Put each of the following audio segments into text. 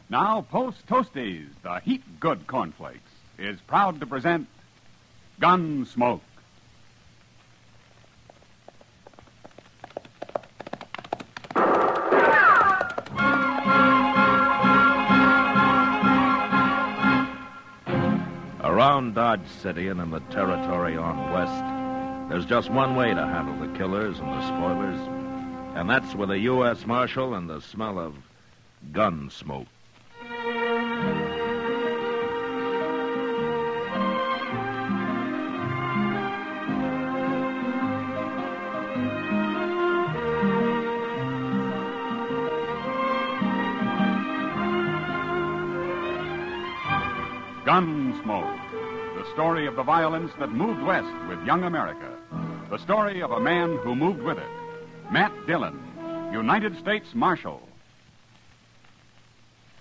Now, Post Toasties, the heat-good cornflakes, is proud to present Gunsmoke. Around Dodge City and in the territory on west, there's just one way to handle the killers and the spoilers, and that's with a U.S. Marshal and the smell of gun smoke. Gunsmoke, the story of the violence that moved west with young America. The story of a man who moved with it. Matt Dillon, United States Marshal.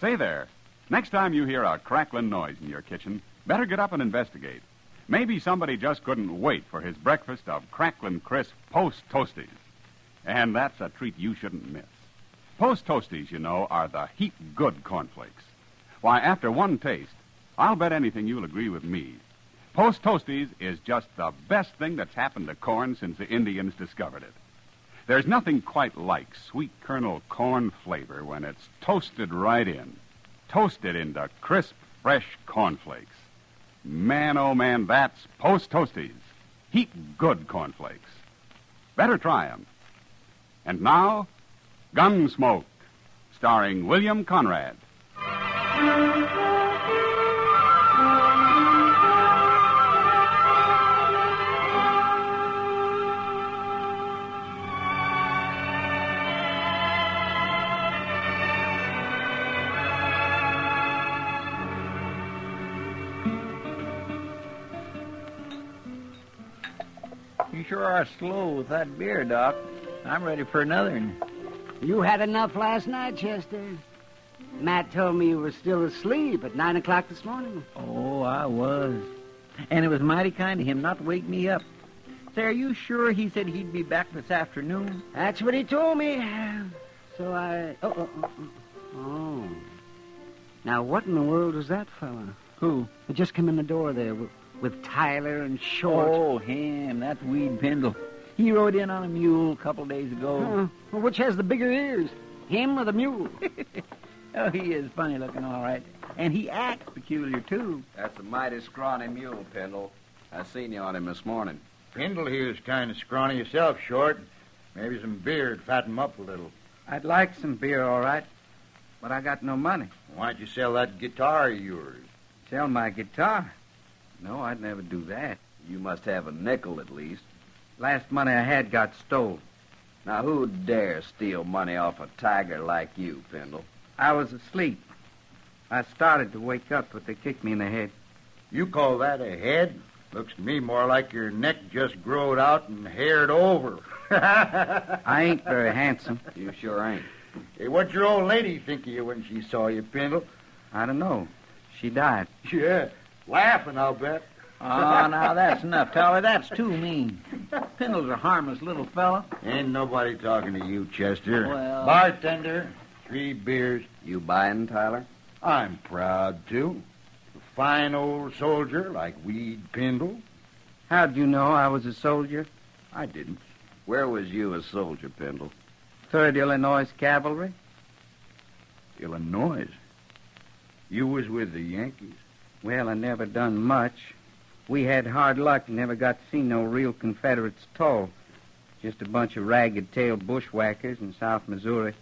Say there, next time you hear a crackling noise in your kitchen, better get up and investigate. Maybe somebody just couldn't wait for his breakfast of crackling crisp Post Toasties. And that's a treat you shouldn't miss. Post Toasties, you know, are the heat-good cornflakes. Why, after one taste, I'll bet anything you'll agree with me. Post Toasties is just the best thing that's happened to corn since the Indians discovered it. There's nothing quite like sweet kernel corn flavor when it's toasted right in. Toasted into crisp, fresh cornflakes. Man, oh man, that's Post Toasties. Heat-good cornflakes. Better try 'em. And now, Gunsmoke, starring William Conrad. You sure are slow with that beer, Doc. I'm ready for another one. You had enough last night, Chester. Matt told me you were still asleep at 9 o'clock this morning. Oh, I was. And it was mighty kind of him not to wake me up. Say, are you sure he said he'd be back this afternoon? That's what he told me. So I... Oh. Now, what in the world was that fella? Who? He just come in the door there with Tyler and Short. Oh, him. That's Weed Pendle. He rode in on a mule a couple days ago. Well, which has the bigger ears, him or the mule? Oh, he is funny looking, all right. And he acts peculiar, too. That's a mighty scrawny mule, Pendle. I seen you on him this morning. Pendle here's kind of scrawny yourself, Short. Maybe some beer would fatten him up a little. I'd like some beer, all right, but I got no money. Why don't you sell that guitar of yours? Sell my guitar? No, I'd never do that. You must have a nickel at least. Last money I had got stole. Now, who'd dare steal money off a tiger like you, Pendle? I was asleep. I started to wake up, but they kicked me in the head. You call that a head? Looks to me more like your neck just growed out and haired over. I ain't very handsome. You sure ain't. Hey, what'd your old lady think of you when she saw you, Pendle? I don't know. She died. Yeah, laughing, I'll bet. Oh, now that's enough, Tyler. That's too mean. Pendle's a harmless little fella. Ain't nobody talking to you, Chester. Well... Bartender, 3 beers. You buying, Tyler? I'm proud to. A fine old soldier like Weed Pendle. How'd you know I was a soldier? I didn't. Where was you a soldier, Pendle? 3rd Illinois Cavalry. Illinois? You was with the Yankees? Well, I never done much. We had hard luck and never got to see no real Confederates at all. Just a bunch of ragged-tailed bushwhackers in South Missouri.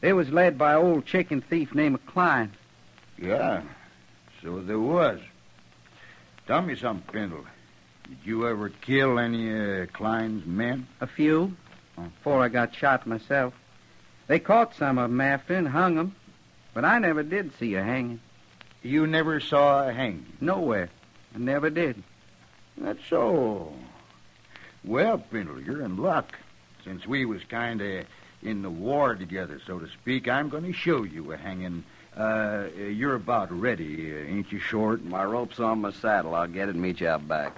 They was led by an old chicken thief named Klein. Yeah, so there was. Tell me something, Pendle. Did you ever kill any of Klein's men? A few, before I got shot myself. They caught some of them after and hung them, but I never did see a hanging. You never saw a hanging? Nowhere. I never did. That's so. Well, Pendle, you're in luck. Since we was kind of in the war together, so to speak, I'm going to show you a hanging. You're about ready, ain't you, Short? My rope's on my saddle. I'll get it and meet you out back.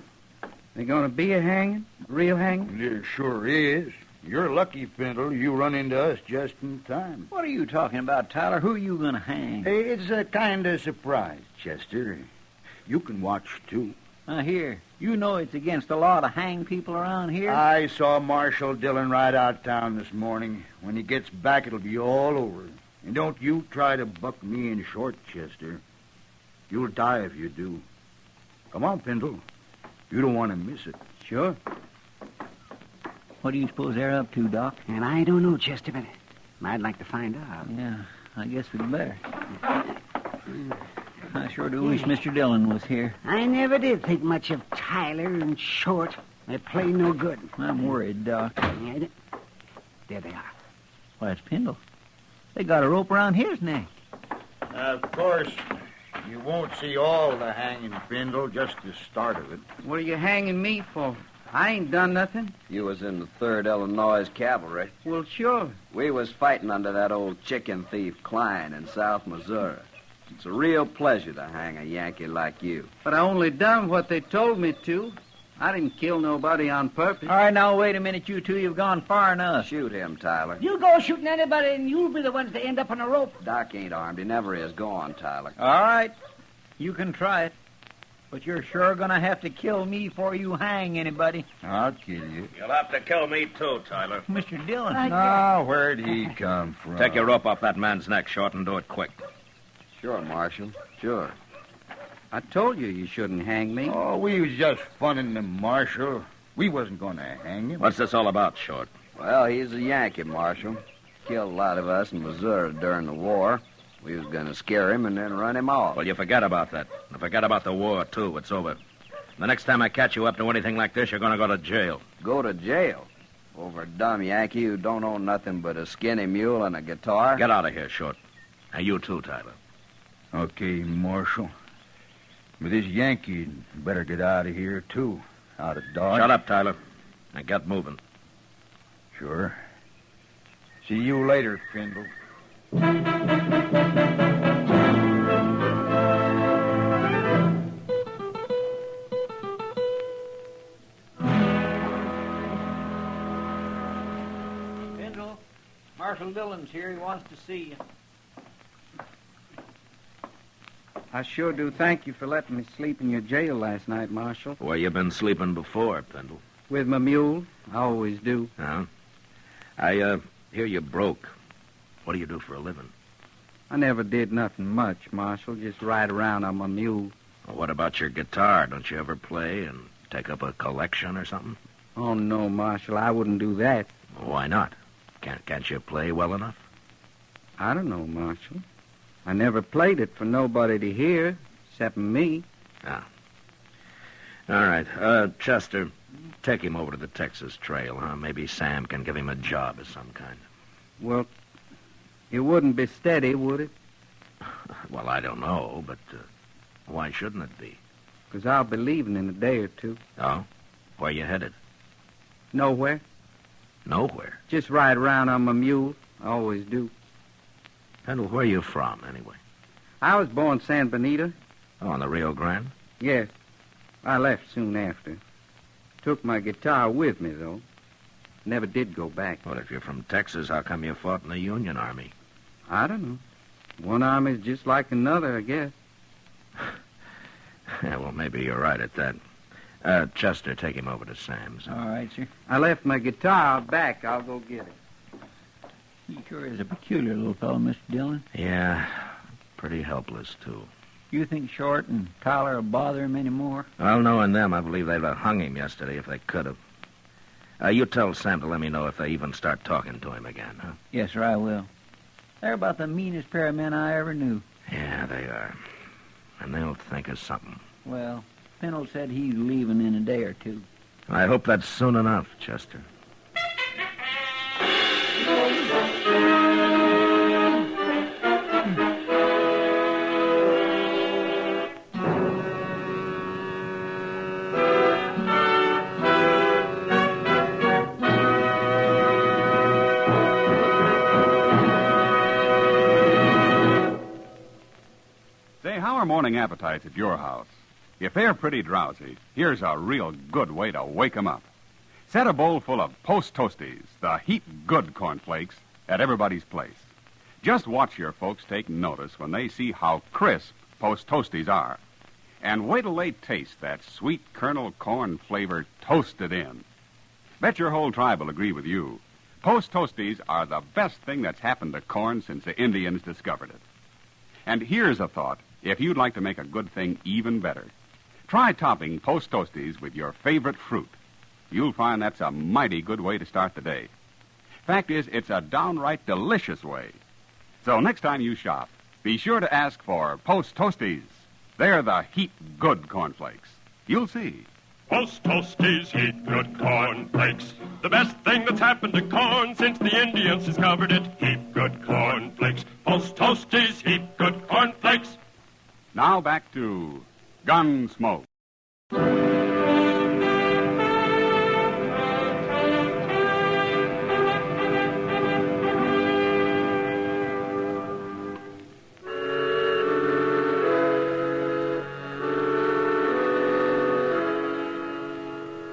They going to be a hanging? A real hanging? There sure is. You're lucky, Pendle. You run into us just in time. What are you talking about, Tyler? Who are you going to hang? Hey, it's a kind of surprise, Chester. You can watch, too. Here. You know it's against the law to hang people around here? I saw Marshal Dillon ride out town this morning. When he gets back, it'll be all over. And don't you try to buck me in short, Chester. You'll die if you do. Come on, Pendle. You don't want to miss it. Sure. What do you suppose they're up to, Doc? And I don't know, Chester, but I'd like to find out. Yeah, I guess we'd better. I sure do wish Mr. Dillon was here. I never did think much of Tyler and Short. They play no good. I'm worried, Doc. Yeah, there they are. Why, it's Pendle. They got a rope around his neck. Of course, you won't see all the hanging, Pendle, just the start of it. What are you hanging me for? I ain't done nothing. You was in the 3rd Illinois Cavalry. Well, sure. We was fighting under that old chicken thief Klein in South Missouri. It's a real pleasure to hang a Yankee like you. But I only done what they told me to. I didn't kill nobody on purpose. All right, now, wait a minute, you two. You've gone far enough. Shoot him, Tyler. You go shooting anybody, and you'll be the ones to end up on a rope. Doc ain't armed. He never is. Go on, Tyler. All right. You can try it. But you're sure going to have to kill me before you hang anybody. I'll kill you. You'll have to kill me, too, Tyler. Mr. Dillon. Now, where'd he come from? Take your rope off that man's neck, Short, and do it quick. Sure, Marshal. Sure. I told you shouldn't hang me. Oh, we was just funning the Marshal. We wasn't going to hang him. What's this all about, Short? Well, he's a Yankee, Marshal. Killed a lot of us in Missouri during the war. We was going to scare him and then run him off. Well, you forget about that. And forget about the war, too. It's over. The next time I catch you up to anything like this, you're going to go to jail. Go to jail? Over a dumb Yankee who don't own nothing but a skinny mule and a guitar? Get out of here, Short. And you, too, Tyler. Okay, Marshal. But this Yankee better get out of here, too. Out of Dodge. Shut up, Tyler. And get moving. Sure. See you later, Pendle. Pendle, Marshal Dillon's here. He wants to see you. I sure do thank you for letting me sleep in your jail last night, Marshal. Where you been sleeping before, Pendle? With my mule. I always do. Huh? I hear you broke. What do you do for a living? I never did nothing much, Marshal. Just ride around on my mule. Well, what about your guitar? Don't you ever play and take up a collection or something? Oh, no, Marshal. I wouldn't do that. Well, why not? Can't you play well enough? I don't know, Marshal. I never played it for nobody to hear, except me. Ah. All right. Chester, take him over to the Texas Trail, huh? Maybe Sam can give him a job of some kind. Well, it wouldn't be steady, would it? Well, I don't know, but why shouldn't it be? 'Cause I'll be leaving in a day or two. Oh? Where you headed? Nowhere. Nowhere. Just ride around on my mule. I always do. Pendle, where you from, anyway? I was born San Benito. Oh, on the Rio Grande? Yes. I left soon after. Took my guitar with me, though. Never did go back. Well, if you're from Texas, how come you fought in the Union Army? I don't know. One army's just like another, I guess. Yeah, well, maybe you're right at that. Chester, take him over to Sam's. All right, sir. I left my guitar out back. I'll go get it. He sure is a peculiar little fellow, Mr. Dillon. Yeah, pretty helpless, too. You think Short and Tyler will bother him any more? Well, knowing them, I believe they'd have hung him yesterday if they could have. You tell Sam to let me know if they even start talking to him again, huh? Yes, sir, I will. They're about the meanest pair of men I ever knew. Yeah, they are. And they'll think of something. Well, Pendle said he's leaving in a day or two. I hope that's soon enough, Chester. How are morning appetites at your house? If they're pretty drowsy, here's a real good way to wake 'em up. Set a bowl full of Post Toasties, the heap-good cornflakes, at everybody's place. Just watch your folks take notice when they see how crisp Post Toasties are. And wait till they taste that sweet kernel corn flavor toasted in. Bet your whole tribe will agree with you. Post Toasties are the best thing that's happened to corn since the Indians discovered it. And here's a thought, if you'd like to make a good thing even better. Try topping Post Toasties with your favorite fruit. You'll find that's a mighty good way to start the day. Fact is, it's a downright delicious way. So next time you shop, be sure to ask for Post Toasties. They're the heap-good cornflakes. You'll see. Post Toasties, heap-good cornflakes. The best thing that's happened to corn since the Indians discovered it. Heap-good cornflakes. Post Toasties, heap-good cornflakes. Now back to Gunsmoke.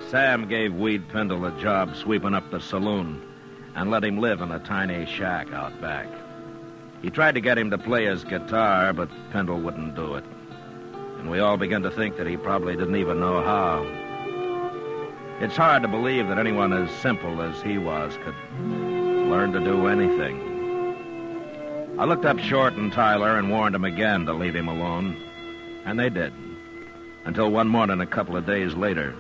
Sam gave Weed Pendle a job sweeping up the saloon and let him live in a tiny shack out back. He tried to get him to play his guitar, but Pendle wouldn't do it. And we all began to think that he probably didn't even know how. It's hard to believe that anyone as simple as he was could learn to do anything. I looked up Short and Tyler and warned them again to leave him alone. And they did. Until one morning a couple of days later.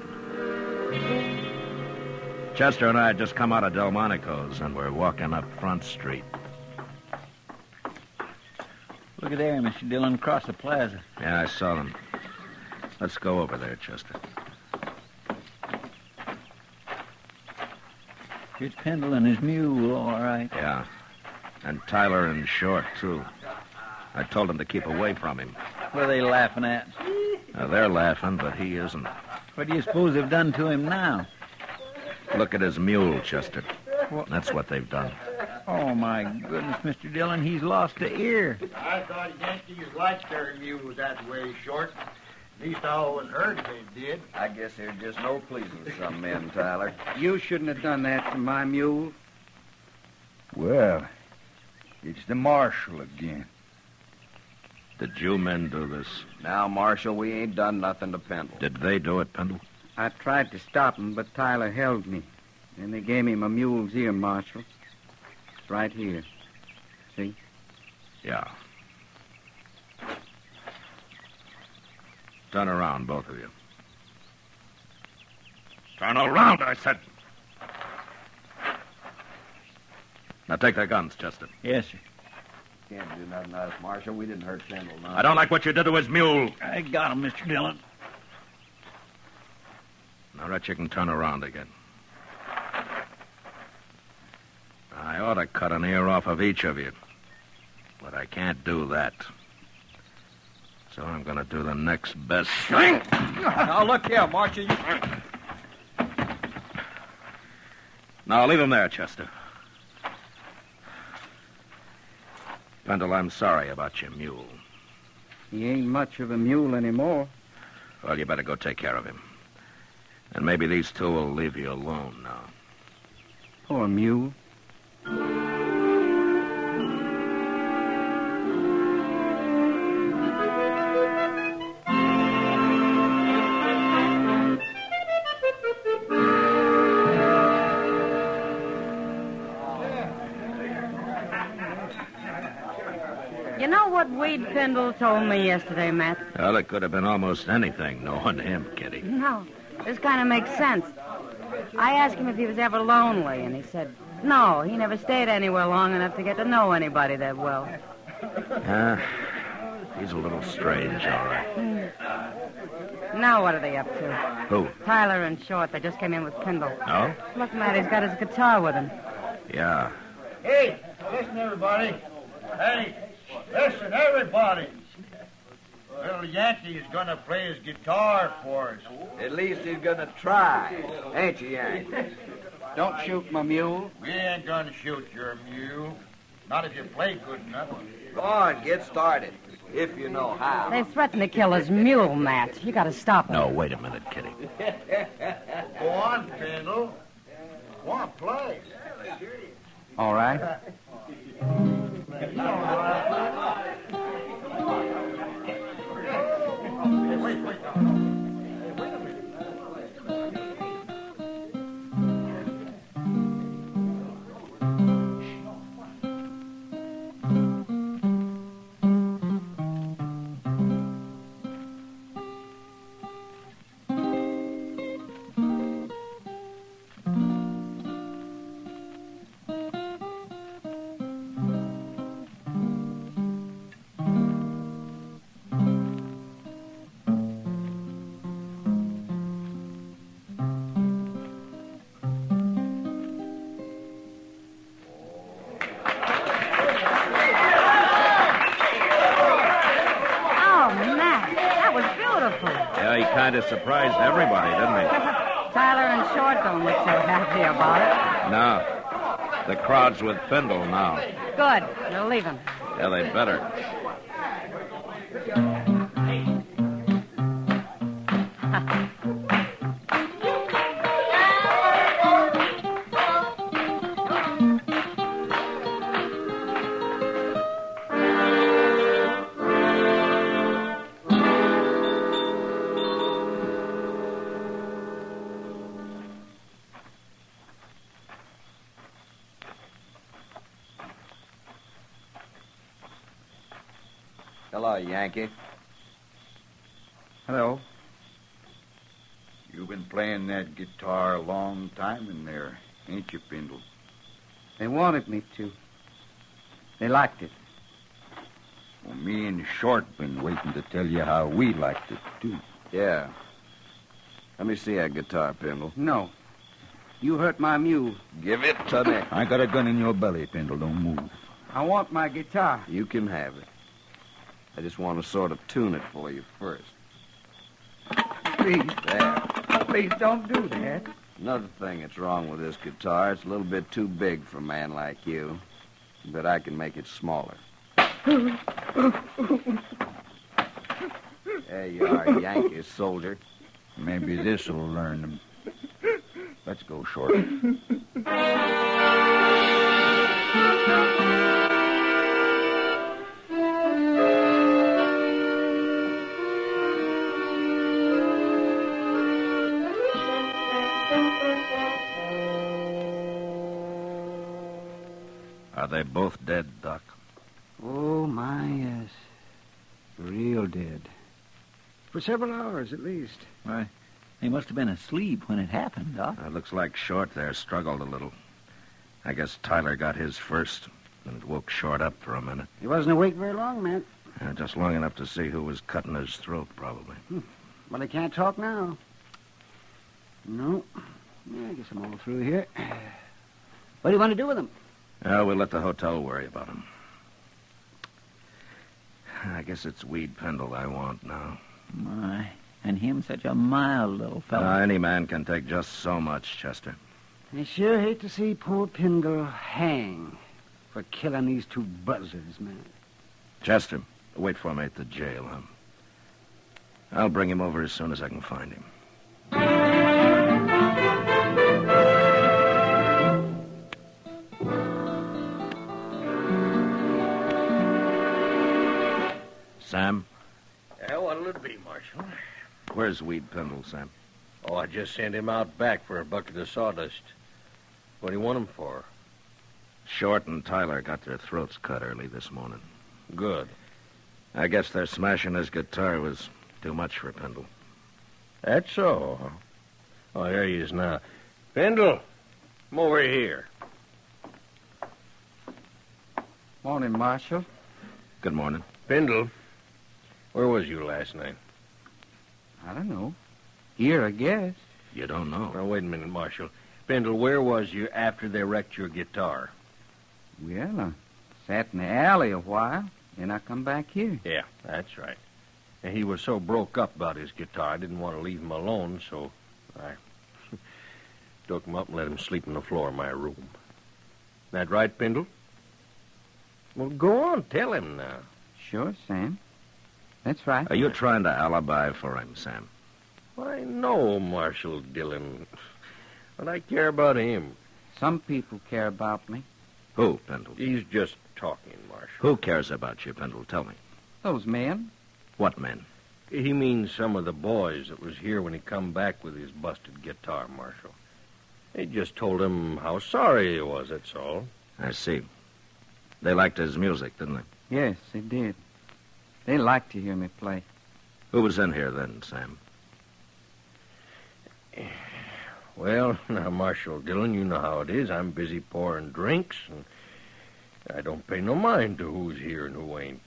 Chester and I had just come out of Delmonico's and we're walking up Front Street. Look at there, Mr. Dillon, across the plaza. Yeah, I saw them. Let's go over there, Chester. Here's Pendle and his mule, all right. Yeah. And Tyler and Short, too. I told them to keep away from him. What are they laughing at? They're laughing, but he isn't. What do you suppose they've done to him now? Look at his mule, Chester. What? That's what they've done. Oh, my goodness, Mr. Dillon, he's lost an ear. I thought Yankees liked their mules that way, Short. At least I always heard they did. I guess there's just no pleasing some men, Tyler. You shouldn't have done that to my mule. Well, it's the marshal again. Did you men do this? Now, Marshal, we ain't done nothing to Pendle. Did they do it, Pendle? I tried to stop him, but Tyler held me. Then they gave me my mule's ear, Marshal. It's right here. See? Yeah. Turn around, both of you. Turn around, I said. Now take their guns, Chester. Yes, sir. Can't do nothing to us, Marshal. We didn't hurt Pendle, no. I don't like what you did to his mule. I got him, Mr. Dillon. Now, Rhett, you can turn around again. I ought to cut an ear off of each of you. But I can't do that. So I'm going to do the next best thing. Now, look here, Marshal. Now, leave him there, Chester. Pendle, I'm sorry about your mule. He ain't much of a mule anymore. Well, you better go take care of him. And maybe these two will leave you alone now. Poor mule. You know what Weed Pendle told me yesterday, Matt? Well, it could have been almost anything, knowing him, Kitty. No, this kind of makes sense. I asked him if he was ever lonely, and he said, no, he never stayed anywhere long enough to get to know anybody that well. He's a little strange, all right. Now what are they up to? Who? Tyler and Short. They just came in with Pendle. Oh? Look, Matt, he's got his guitar with him. Yeah. Hey, listen, everybody. Hey, listen, everybody. Little Yankee is going to play his guitar for us. At least he's gonna try. Ain't you, Yank? Don't shoot my mule. We ain't going to shoot your mule. Not if you play good enough. Go on, get started. If you know how. They threatened to kill his mule, Matt. You got to stop them. No, wait a minute, Kitty. Go on, Pendle. Want to play? All right. Yeah, he kind of surprised everybody, didn't he? Tyler and Short don't look so happy about it. No. The crowd's with Findle now. Good. They're leaving. Yeah, they better. Hello, Yankee. Hello. You've been playing that guitar a long time in there, ain't you, Findle? They wanted me to. They liked it. Well, me and Short been waiting to tell you how we liked it, too. Yeah. Let me see that guitar, Findle. No. You hurt my mule. Give it to me. I got a gun in your belly, Findle. Don't move. I want my guitar. You can have it. I just want to sort of tune it for you first. Please. There. Please don't do that. Another thing that's wrong with this guitar, it's a little bit too big for a man like you. But I can make it smaller. There you are, Yankee soldier. Maybe this'll learn them. Let's go, Short. Are they both dead, Doc? Oh, my, yes. Real dead. For several hours, at least. Why, they must have been asleep when it happened, Doc. It looks like Short there struggled a little. I guess Tyler got his first, and it woke Short up for a minute. He wasn't awake very long, Matt. Just long enough to see who was cutting his throat, probably. But he can't talk now. No. Yeah, I guess I'm all through here. What do you want to do with him? We'll let the hotel worry about him. I guess it's Weed Pendle I want now. My, and him such a mild little fellow. Any man can take just so much, Chester. I sure hate to see poor Pendle hang for killing these two buzzards, man. Chester, wait for me at the jail, huh? I'll bring him over as soon as I can find him. Sam? Yeah, what'll it be, Marshal? Where's Weed Pendle, Sam? Oh, I just sent him out back for a bucket of sawdust. What do you want him for? Short and Tyler got their throats cut early this morning. Good. I guess their smashing his guitar was too much for Pendle. That's so, huh? Oh, there he is now. Pendle, come over here. Morning, Marshal. Good morning. Pendle, where was you last night? I don't know. Here, I guess. You don't know. Now, wait a minute, Marshal. Pendle, where was you after they wrecked your guitar? Well, I sat in the alley a while, then I come back here. Yeah, that's right. And he was so broke up about his guitar, I didn't want to leave him alone, so I took him up and let him sleep on the floor of my room. That right, Pendle? Well, go on, tell him now. Sure, Sam. That's right. Are you trying to alibi for him, Sam? I know, Marshal Dillon. But I care about him. Some people care about me. Who, Pendle? He's just talking, Marshal. Who cares about you, Pendle? Tell me. Those men. What men? He means some of the boys that was here when he come back with his busted guitar, Marshal. They just told him how sorry he was, that's all. I see. They liked his music, didn't they? Yes, they did. They liked to hear me play. Who was in here then, Sam? Well, now, Marshal Dillon, you know how it is. I'm busy pouring drinks, and I don't pay no mind to who's here and who ain't.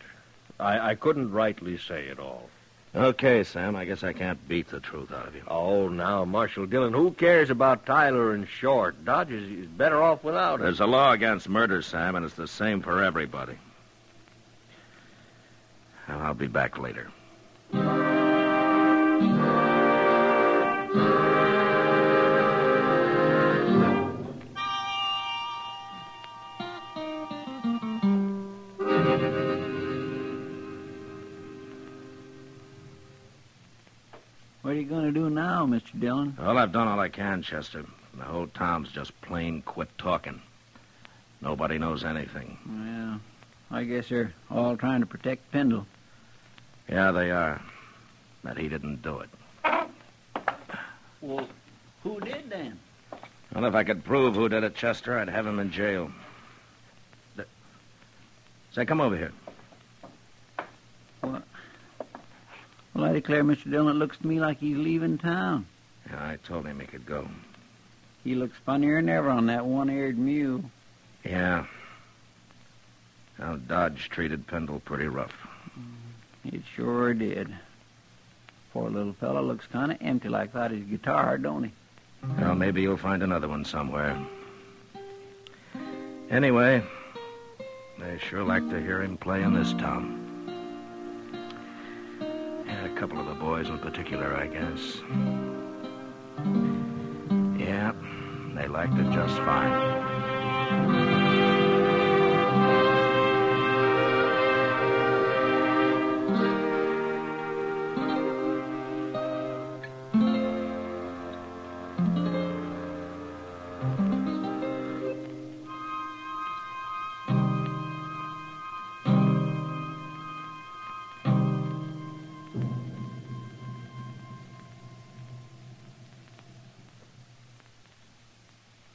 I couldn't rightly say it all. Okay, Sam, I guess I can't beat the truth out of you. Oh, now, Marshal Dillon, who cares about Tyler and Short? Dodge is better off without him. There's a law against murder, Sam, and it's the same for everybody. Well, I'll be back later. What are you going to do now, Mr. Dillon? Well, I've done all I can, Chester. The whole town's just plain quit talking. Nobody knows anything. Well, I guess they're all trying to protect Pendle. Yeah, they are. But he didn't do it. Well, who did then? Well, if I could prove who did it, Chester, I'd have him in jail. Say, come over here. Well, I declare, Mr. Dillon, it looks to me like he's leaving town. Yeah, I told him he could go. He looks funnier than ever on that one-eared mule. Yeah. Well, Dodge treated Pendle pretty rough. It sure did. Poor little fellow looks kind of empty like that his guitar, don't he? Well, maybe you'll find another one somewhere. Anyway, they sure like to hear him play in this town. And a couple of the boys in particular, I guess. Yeah, they liked it just fine.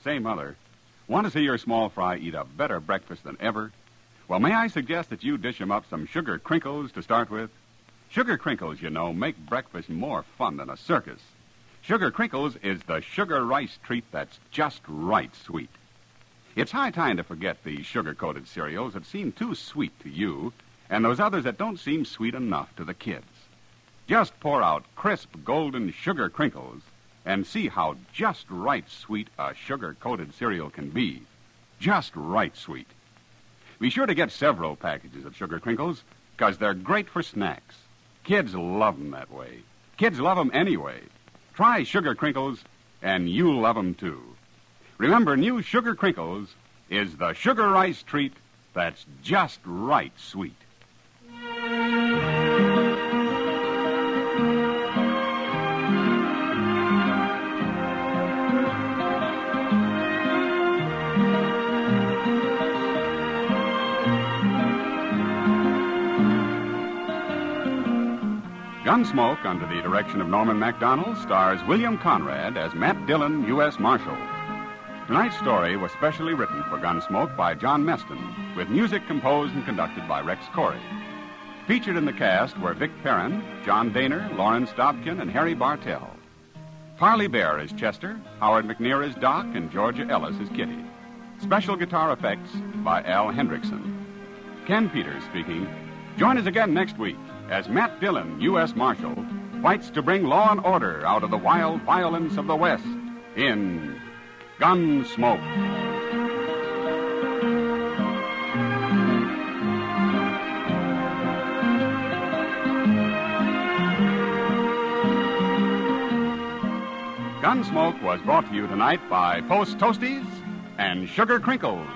Say, Mother, want to see your small fry eat a better breakfast than ever? Well, may I suggest that you dish him up some sugar crinkles to start with? Sugar crinkles, you know, make breakfast more fun than a circus. Sugar crinkles is the sugar rice treat that's just right sweet. It's high time to forget these sugar-coated cereals that seem too sweet to you and those others that don't seem sweet enough to the kids. Just pour out crisp golden sugar crinkles and see how just right sweet a sugar-coated cereal can be. Just right sweet. Be sure to get several packages of sugar crinkles, because they're great for snacks. Kids love them that way. Kids love them anyway. Try sugar crinkles, and you'll love them too. Remember, new sugar crinkles is the sugar rice treat that's just right sweet. Gunsmoke, under the direction of Norman Macdonnell, stars William Conrad as Matt Dillon, U.S. Marshal. Tonight's story was specially written for Gunsmoke by John Meston, with music composed and conducted by Rex Corey. Featured in the cast were Vic Perrin, John Daner, Lawrence Dobkin, and Harry Bartell. Parley Baer is Chester, Howard McNear is Doc, and Georgia Ellis is Kitty. Special guitar effects by Al Hendrickson. Ken Peters speaking. Join us again next week as Matt Dillon, U.S. Marshal, fights to bring law and order out of the wild violence of the West in Gunsmoke. Gunsmoke was brought to you tonight by Post Toasties and Sugar Crinkles.